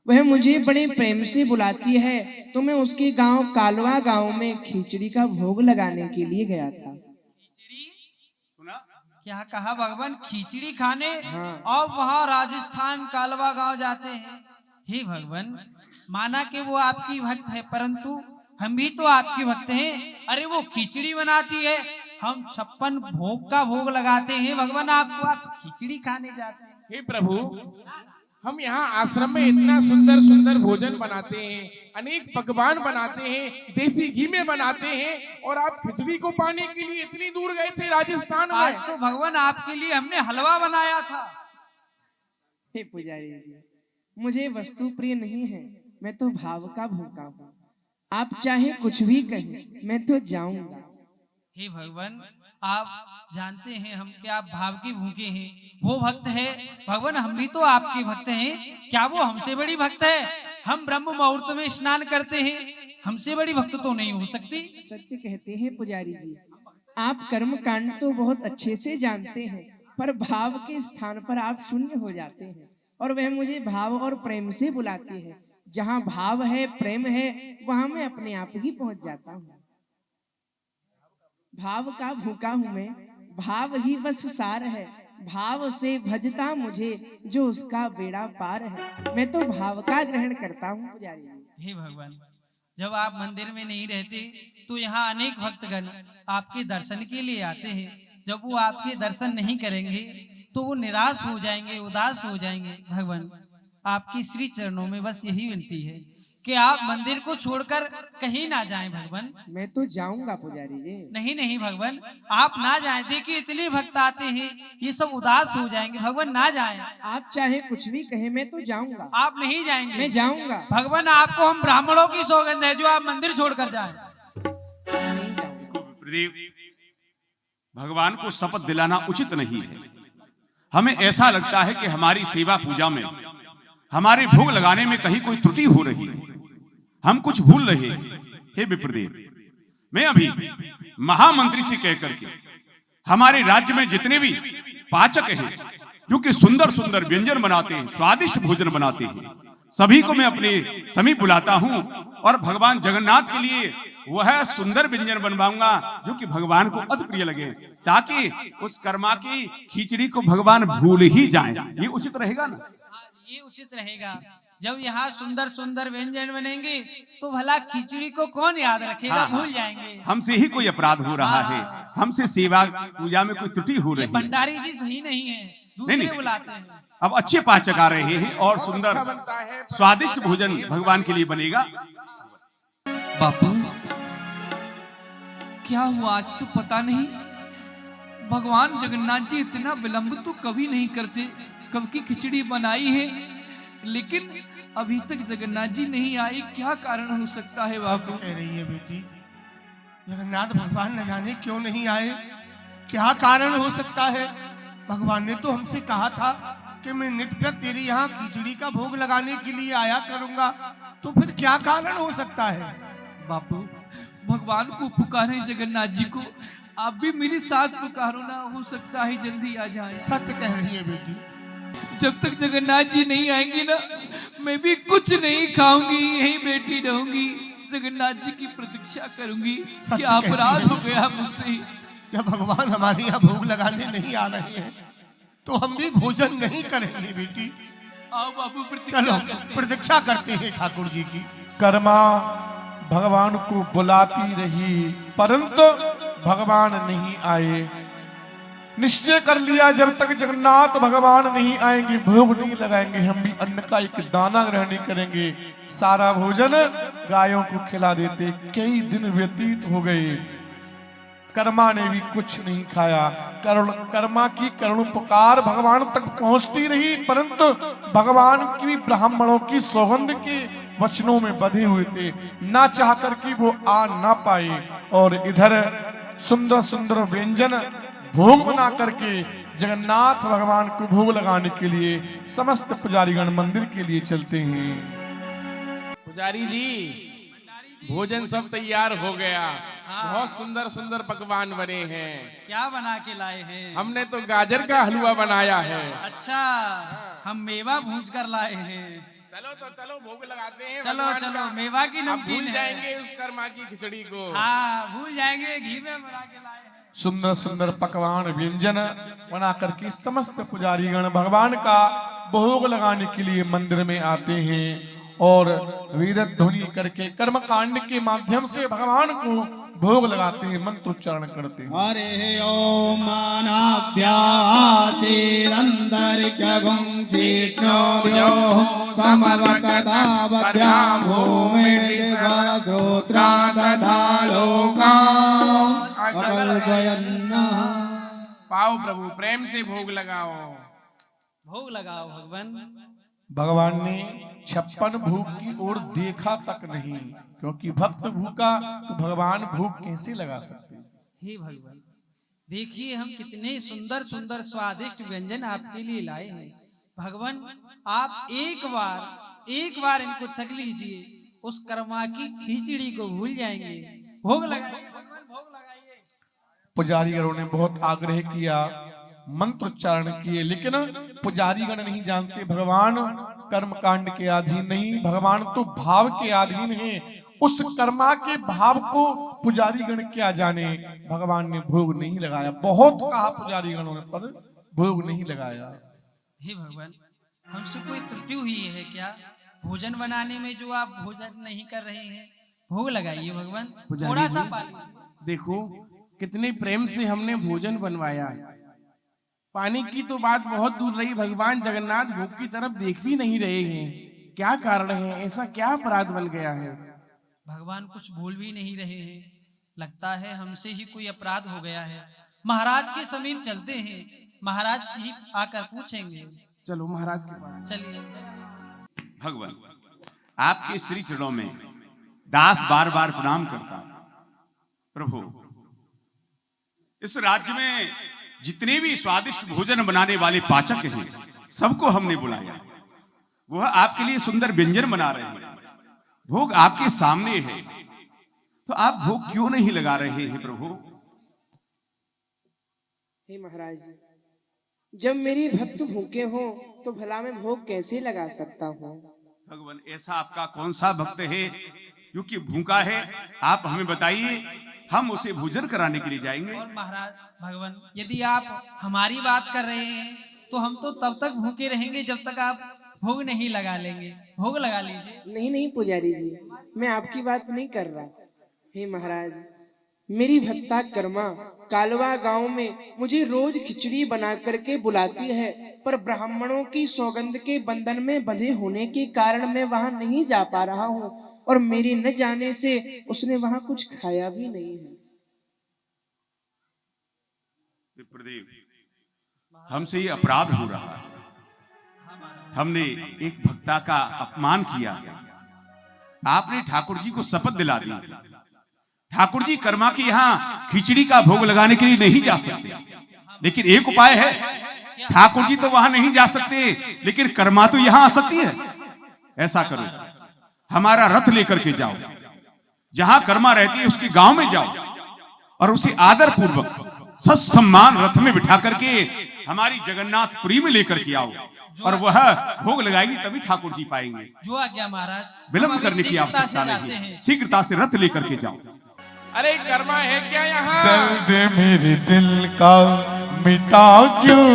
वह मुझे बड़े प्रेम से बुलाती है, तो मैं उसके गांव कालवा गांव में खिचड़ी का भोग लगाने के लिए गया था। क्या कहा भगवान? खिचड़ी खाने? हाँ। और वहाँ राजस्थान कालवा गांव जाते हैं? हे भगवान, माना कि वो आपकी भक्त है, परंतु हम भी तो आपके भक्त हैं। अरे वो खिचड़ी बनाती है, हम 56 भोग का भोग लगाते हैं भगवान आपको, आप खिचड़ी खाने जाते हैं। हे प्रभु, हम यहाँ आश्रम में इतना सुंदर सुंदर भोजन बनाते हैं, अनेक पकवान बनाते हैं, देसी घी में बनाते हैं, और आप खिचड़ी को पाने के लिए इतनी दूर गए थे राजस्थान आज में? तो भगवान आपके लिए हमने हलवा बनाया था। हे पुजारी जी, मुझे वस्तु प्रिय नहीं है, मैं तो भाव का भूखा हूँ। आप चाहे कुछ भी कहें, मैं तो जाऊंगा। हे भगवान, आप जानते हैं हम क्या भाव के भूखे हैं। वो भक्त है भगवान, हम भी तो आपके भक्त हैं। क्या वो हमसे बड़ी भक्त है? हम ब्रह्म मुहूर्त में स्नान करते हैं, हमसे बड़ी भक्त तो नहीं हो सकती। सत्य कहते हैं पुजारी जी, आप कर्म कांड तो बहुत अच्छे से जानते हैं, पर भाव के स्थान पर आप शून्य हो जाते हैं, और वह मुझे भाव और प्रेम से बुलाती है। जहाँ भाव है, प्रेम है, वहां मैं अपने आप ही पहुंच जाता हूँ। भाव का भूखा हूं मैं, भाव ही बस सार है, भाव से भजता मुझे जो उसका बेड़ा पार है। मैं तो भाव का ग्रहण करता हूँ पुजारी जी। हे भगवान, जब आप मंदिर में नहीं रहते तो यहाँ अनेक भक्तगण आपके दर्शन के लिए आते हैं। जब वो आपके दर्शन नहीं करेंगे तो वो निराश हो जाएंगे, उदास हो जाएंगे। भगवान आपके श्री चरणों में बस यही विनती है कि आप मंदिर को छोड़कर कहीं ना जाएं भगवान। मैं तो जाऊंगा पुजारी जी। नहीं नहीं भगवान, आप ना जाएं। देखिए इतने भक्त आते हैं, ये सब उदास हो जाएंगे। भगवान ना जाएं। आप चाहे कुछ भी कहे, मैं तो जाऊंगा। आप नहीं जाएंगे? मैं जाऊंगा। भगवान आपको हम ब्राह्मणों की सौगंध है जो आप मंदिर छोड़कर जाएं। नहीं जाऊंगा। प्रदीप, भगवान को शपथ दिलाना उचित नहीं है। हमें ऐसा लगता है कि हमारी सेवा पूजा में, हमारे भोग लगाने में कहीं कोई त्रुटि हो रही है, हम कुछ भूल रहे हैं। हे विप्रदेव, मैं अभी महामंत्री से कह करके हमारे राज्य में जितने भी पाचक हैं जो कि सुंदर सुंदर व्यंजन बनाते हैं, स्वादिष्ट भोजन बनाते हैं, सभी को मैं अपने समीप बुलाता हूं और भगवान जगन्नाथ के लिए वह सुंदर व्यंजन बनवाऊंगा जो कि भगवान को अति प्रिय लगे, ताकि उस कर्मा की खिचड़ी को भगवान भूल ही जाएं। ये उचित रहेगा ना? ये उचित रहेगा। जब यहाँ सुंदर सुंदर व्यंजन बनेंगे तो भला खिचड़ी को कौन याद रखेगा? हाँ, भूल जाएंगे। हमसे ही कोई अपराध हो रहा है, हमसे सेवा पूजा में कोई त्रुटि हो रही है। भंडारी जी सही नहीं है, दूसरे नहीं। बुलाते हैं। अब अच्छे पाचक आ रहे हैं और सुंदर स्वादिष्ट भोजन भगवान के लिए बनेगा। बापू क्या हुआ आज तो पता नहीं। भगवान जगन्नाथ जी इतना विलंब तो कभी नहीं करते। कब की खिचड़ी बनाई है लेकिन अभी तक जगन्नाथ जी नहीं आए। क्या कारण हो सकता है बापू? कह रही है बेटी, जगन्नाथ भगवान न जाने क्यों नहीं आए, क्या कारण हो सकता है? भगवान ने तो हमसे कहा था कि मैं नित्य तेरे यहाँ खिचड़ी का भोग लगाने के लिए आया करूंगा, तो फिर क्या कारण हो सकता है? बापू भगवान को पुकारे जगन्नाथ जी को, आप भी मेरे साथ पुकारो ना, हो सकता है जल्दी आ जाए। सत्य कह रही है बेटी। जब तक जगन्नाथ जी नहीं आएंगे ना, मैं भी कुछ नहीं खाऊंगी, यहीं बैठी रहूंगी, जगन्नाथ जी की प्रतीक्षा करूंगी। क्या अपराध हो गया मुझसे? जब भगवान हमारे यहाँ भोग लगाने नहीं आ रहे हैं तो हम भी भोजन नहीं करेंगे बेटी। आओ बाबू प्रतीक्षा चलो करते हैं। प्रतीक्षा करते हैं ठाकुर जी की। कर्मा भगवान को बुलाती रही परंतु भगवान नहीं आए। निश्चय कर लिया जब तक जगन्नाथ भगवान नहीं आएंगे, भोग नहीं लगाएंगे, हम भी अन्न का एक दाना ग्रहण नहीं करेंगे। सारा भोजन गायों को खिला देते। कई दिन व्यतीत हो गए, कर्मा ने भी कुछ नहीं खाया। कर्मा की करुण पुकार भगवान तक पहुंचती रही परंतु भगवान की ब्राह्मणों की सौगंध के वचनों में बंधे हुए थे, ना चाह कर कि वो आ ना पाए। और इधर सुंदर सुंदर व्यंजन भोग बना करके जगन्नाथ भगवान को भोग लगाने के लिए समस्त पुजारीगण मंदिर के लिए चलते हैं। पुजारी जी, भोजन सब तैयार हो गया। बहुत सुंदर सुंदर पकवान बने हैं। क्या बना के लाए हैं? हमने तो गाजर का हलवा बनाया है। अच्छा, हम मेवा भूज कर लाए हैं। चलो तो चलो भोग लगाते हैं। चलो भगवान चलो, का। मेवा की अब नमकीन भूल है। जाएंगे उस कर्मा की खिचड़ी को। हाँ भूल जाएंगे, घी में बना के लाए हैं। सुंदर सुंदर पकवान व्यंजन बना करके समस्त पुजारीगण भगवान का भोग लगाने के लिए मंदिर में आते हैं और वेद ध्वनि करके कर्मकांड के माध्यम से भगवान को भोग लगाते हैं, मंत्रोच्चारण करते हैं। हरे ओम मानाभ्यासेरन्तरिक्षगुंसिष्णोभ्यो समवकदाभ्यां भूमिर्दिशोत्रा तथा लोका अकल्पयन्नः। पाओ प्रभु, प्रेम से भोग लगाओ। भोग लगाओ भगवान। भगवान ने 56 भोग की ओर देखा तक नहीं, क्योंकि भक्त भूखा तो भगवान भोग कैसे लगा सकते। हे भगवान, देखिए हम कितने सुंदर सुंदर स्वादिष्ट व्यंजन आपके लिए लाए हैं। भगवान आप एक बार इनको चख लीजिए, उस कर्मा की खिचड़ी को भूल जाएंगे। भोग लगाइए भगवान, भोग लगाइए। पुजारीगणों ने बहुत आग्रह किया, मंत्रोच्चारण किए, लेकिन पुजारीगण नहीं जानते भगवान कर्मकांड के अधीन नहीं, भगवान तो भाव के अधीन है। उस कर्मा के भाव को पुजारीगण क्या जाने। भगवान ने भोग नहीं लगाया। बहुत कहा पुजारीगणों ने पर भोग नहीं लगाया। हे भगवान, हमसे कोई त्रुटि हुई है क्या? भोजन बनाने में जो आप भोजन नहीं कर रहे हैं भोग लगाइए भगवान, पुजारी थोड़ा सा जी, पानी। देखो कितने प्रेम से हमने भोजन बनवाया। पानी की तो बात बहुत दूर रही, भगवान जगन्नाथ भोग की तरफ देख भी नहीं रहे हैं। क्या कारण है? ऐसा क्या अपराध बन गया है? भगवान कुछ बोल भी नहीं रहे हैं, लगता है हमसे ही कोई अपराध हो गया है। महाराज के समीप चलते हैं, महाराज ही आकर पूछेंगे। चलो महाराज के पास। चलिए। भगवान, आपके श्री चरणों में दास बार बार प्रणाम करता हूं। प्रभु, इस राज्य में जितने भी स्वादिष्ट भोजन बनाने वाले पाचक हैं, सबको हमने बुलाया। वह आपके लिए सुंदर व्यंजन बना रहे हैं, भोग आपके सामने है, तो आप भोग क्यों नहीं लगा रहे हैं प्रभु? हे महाराज, जब मेरी भक्त भूखे हो तो भला मैं भोग कैसे लगा सकता हूँ? भगवान, ऐसा आपका कौन सा भक्त है जो कि भूखा है? आप हमें बताइए, हम उसे भोजन कराने के लिए जाएंगे। और महाराज भगवान, यदि आप हमारी बात कर रहे हैं तो हम तो तब तक भूखे रहेंगे जब तक आप भोग नहीं लगा लेंगे। भोग लगा लीजिए। नहीं नहीं पुजारी जी, मैं आपकी बात नहीं कर रहा। हे महाराज, मेरी भक्ता कर्मा कालवा गांव में मुझे रोज खिचड़ी बना करके बुलाती है, पर ब्राह्मणों की सौगंध के बंधन में बंधे होने के कारण मैं वहां नहीं जा पा रहा हूँ, और मेरे न जाने से उसने वहां कुछ खाया भी नहीं है। विप्रदेव, हमसे ये अपराध हो रहा है। हमने एक भक्ता का अपमान किया है। आपने ठाकुर जी को शपथ दिला दी, ठाकुर जी कर्मा के यहाँ खिचड़ी का भोग लगाने के लिए नहीं जा सकते, लेकिन एक उपाय है। ठाकुर जी तो वहां नहीं जा सकते, लेकिन कर्मा तो यहाँ आ सकती है। ऐसा करो, हमारा रथ लेकर के जाओ, जहां कर्मा रहती है उसके गांव में जाओ, और उसे आदर पूर्वक सत्सम्मान रथ में बिठा करके हमारी जगन्नाथपुरी में लेकर के आओ, और वह भोग लगाएगी, तभी ठाकुर जी पाएंगे। जो आज्ञा महाराज। विलंब करने की आवश्यकता नहीं है, शीघ्रता से रथ लेकर के जाओ। अरे कर्मा है क्या यहाँ? दर्द मेरे दिल का मिटा क्यों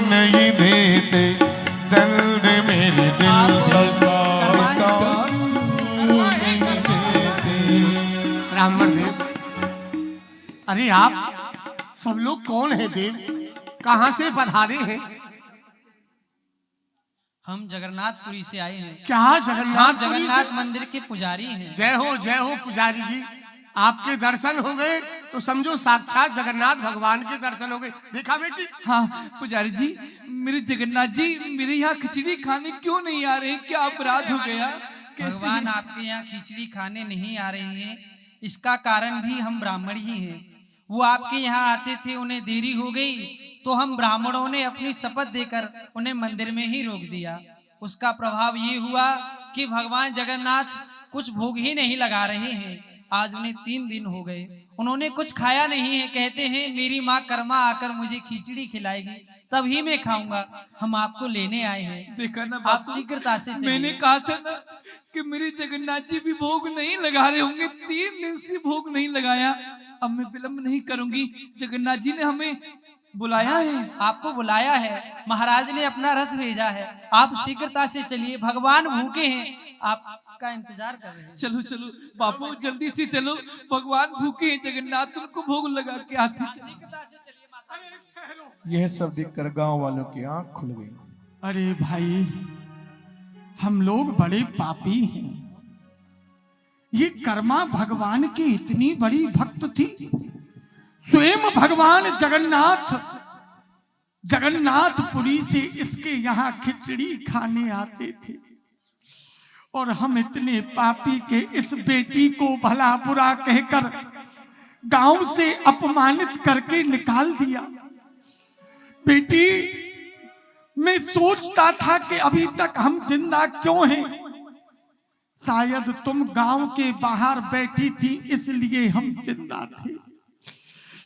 नहीं देते, दर्द मेरे दिल का मिटा क्यों नहीं देते। ब्राह्मण देव, अरे आप सब लोग कौन है देव? कहां से पधारे हैं? हम जगन्नाथपुरी से आए हैं। क्या हम जगन्नाथ जगन्नाथ मंदिर के पुजारी हैं। जय हो पुजारी जी। आपके दर्शन हो गए तो समझो साक्षात जगन्नाथ भगवान के दर्शन हो गए। देखा बेटी? हाँ पुजारी जी, मेरे जगन्नाथ जी मेरे यहाँ खिचड़ी खाने क्यों नहीं आ रहे हैं? क्या अपराध हो गया? कैसे? भगवान आपके यहाँ खिचड़ी खाने नहीं आ रहे हैं, इसका कारण भी हम ब्राह्मण ही हैं। वो आपके यहाँ आते थे, उन्हें देरी हो गई तो हम ब्राह्मणों ने अपनी शपथ देकर उन्हें मंदिर में ही रोक दिया। उसका प्रभाव ये हुआ कि भगवान जगन्नाथ कुछ भोग ही नहीं लगा रहे हैं। आज उन्हें 3 दिन हो गए, उन्होंने कुछ खाया नहीं है। कहते हैं मेरी माँ कर्मा आकर मुझे खिचड़ी खिलाएगी, तभी मैं खाऊंगा। हम आपको लेने आए हैं। देखा ना आप बापू, शीघ्रता से चलिए। मैंने कहा था ना कि मेरे जगन्नाथ जी भी भोग नहीं लगा रहे होंगे। 3 दिन से भोग नहीं लगाया। अब मैं विलंब नहीं करूंगी, जगन्नाथ जी ने हमें बुलाया है। आपको बुलाया है, महाराज ने अपना रथ भेजा है। आप शीघ्रता से चलिए, भगवान भूखे हैं, आपका इंतजार कर रहे हैं। चलो चलो बापू, जल्दी से चलो, भगवान भूखे हैं, जगन्नाथ उनको भोग लगा के आते। यह सब देखकर गांव वालों की आंख खुल गई। अरे भाई, हम लोग बड़े पापी हैं। ये कर्मा भगवान की इतनी बड़ी भक्त थी। स्वयं भगवान जगन्नाथपुरी से इसके यहाँ खिचड़ी खाने आते थे, और हम इतने पापी के इस बेटी को भला बुरा कहकर गांव से अपमानित करके निकाल दिया। बेटी, मैं सोचता था कि अभी तक हम जिंदा क्यों हैं। शायद तुम गांव के बाहर बैठी थी इसलिए हम जिंदा थे,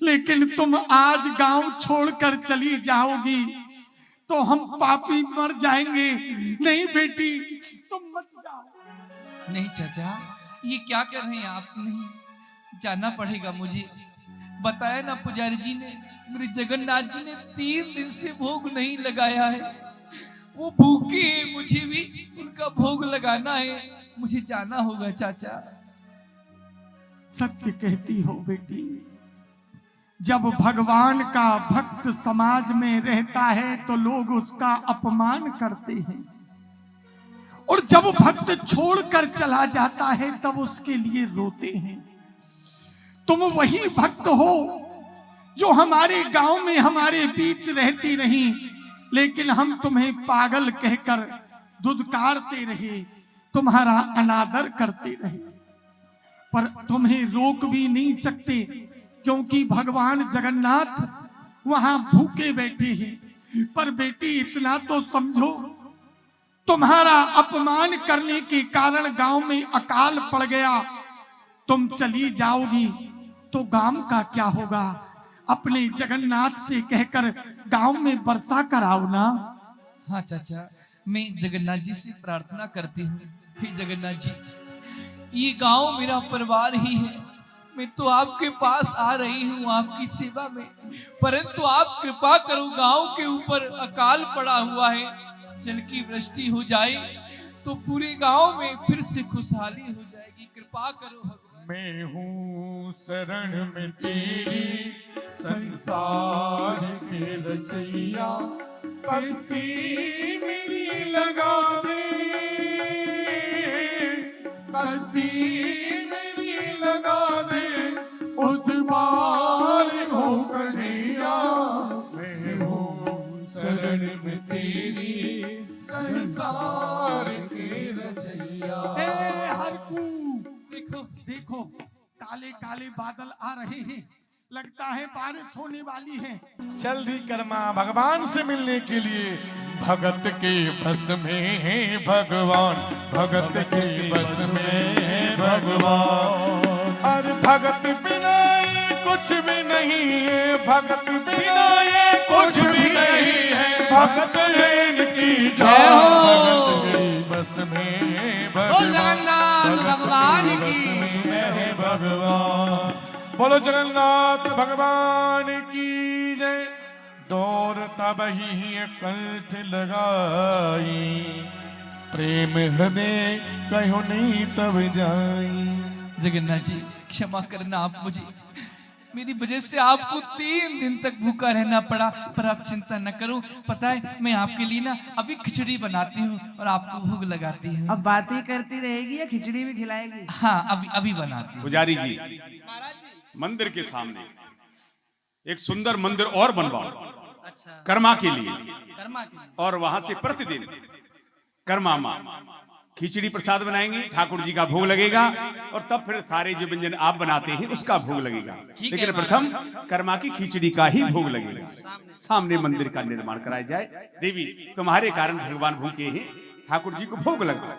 लेकिन तुम आज गांव छोड़कर चली जाओगी तो हम पापी मर जाएंगे। नहीं बेटी, तुम मत जाओ। नहीं चाचा, ये क्या कर रहे हैं आप? नहीं जाना पड़ेगा मुझे। बताया ना पुजारी जी ने, मेरे जगन्नाथ जी ने 3 दिन से भोग नहीं लगाया है। वो भूखे हैं, मुझे भी उनका भोग लगाना है। मुझे जाना होगा चाचा। सत्य कहती हो बेटी। जब भगवान का भक्त समाज में रहता है तो लोग उसका अपमान करते हैं, और जब भक्त छोड़कर चला जाता है तब उसके लिए रोते हैं। तुम वही भक्त हो जो हमारे गांव में हमारे बीच रहती रही, लेकिन हम तुम्हें पागल कहकर दुदकारते रहे, तुम्हारा अनादर करते रहे, पर तुम्हें रोक भी नहीं सकते, क्योंकि भगवान जगन्नाथ वहां भूखे बैठे हैं। पर बेटी इतना तो समझो, तुम्हारा अपमान करने के कारण गांव में अकाल पड़ गया, तुम चली जाओगी तो गांव का क्या होगा? अपने जगन्नाथ से कहकर गांव में वर्षा कराओ ना। हाँ चाचा, मैं जगन्नाथ जी से प्रार्थना करती हूँ, हे जगन्नाथ जी, ये गांव मेरा परिवार ही है। मैं तो आपके पास आ रही हूँ आपकी सेवा में, परंतु आप कृपा करो, गांव के ऊपर अकाल पड़ा हुआ है, जल की वृष्टि हो जाए तो पूरे गांव में फिर से खुशहाली हो जाएगी। कृपा करो भगवान। मैं हूँ शरण में तेरी संसार के रचैया, कश्ती मेरी लगा दे, कश्ती मेरी लगा दे, उस पार हो कन्हैया। मैं हूँ शरण में तेरी संसार के रचैया। देखो देखो, काले काले बादल आ रहे हैं, लगता है बारिश होने वाली है। जल्दी कर्मा भगवान से मिलने के लिए। भगत के बस में है भगवान, भगत के बस में है भगवान। अरे भगत बिना ये कुछ भी नहीं है, भगत बिना ये कुछ भी नहीं है, भगत है इनकी जान। भगत के बस में है भगवान, भगवान की है भगवान। बोलो जगन्नाथ भगवान की जय। दौर तब ही कंठ लगाई, प्रेम हृदय कहो नहीं तब जाई। जगन्नाथ जी क्षमा करना, आप मुझे, मेरी वजह से आपको 3 दिन तक भूखा रहना पड़ा, पर आप चिंता न करो। पता है मैं आपके लिए ना अभी खिचड़ी बनाती हूँ और आपको भोग लगाती हूँ। अब बातें करती रहेगी या खिचड़ी भी खिलाएगी? हाँ अभी अभी बनाती हूँ। पुजारी जी, मंदिर के सामने एक सुंदर मंदिर और बनवाओ कर्मा के लिए, और वहां से प्रतिदिन कर्मा मां खिचड़ी प्रसाद बनाएंगे, ठाकुर जी का भोग लगेगा, और तब फिर सारे जो व्यंजन आप बनाते हैं उसका भोग लगेगा। लेकिन प्रथम कर्मा की खिचड़ी का ही भोग लगेगा। सामने मंदिर का निर्माण कराया जाए। देवी तुम्हारे कारण भगवान भूखे हैं, ठाकुर जी को भोग लगा।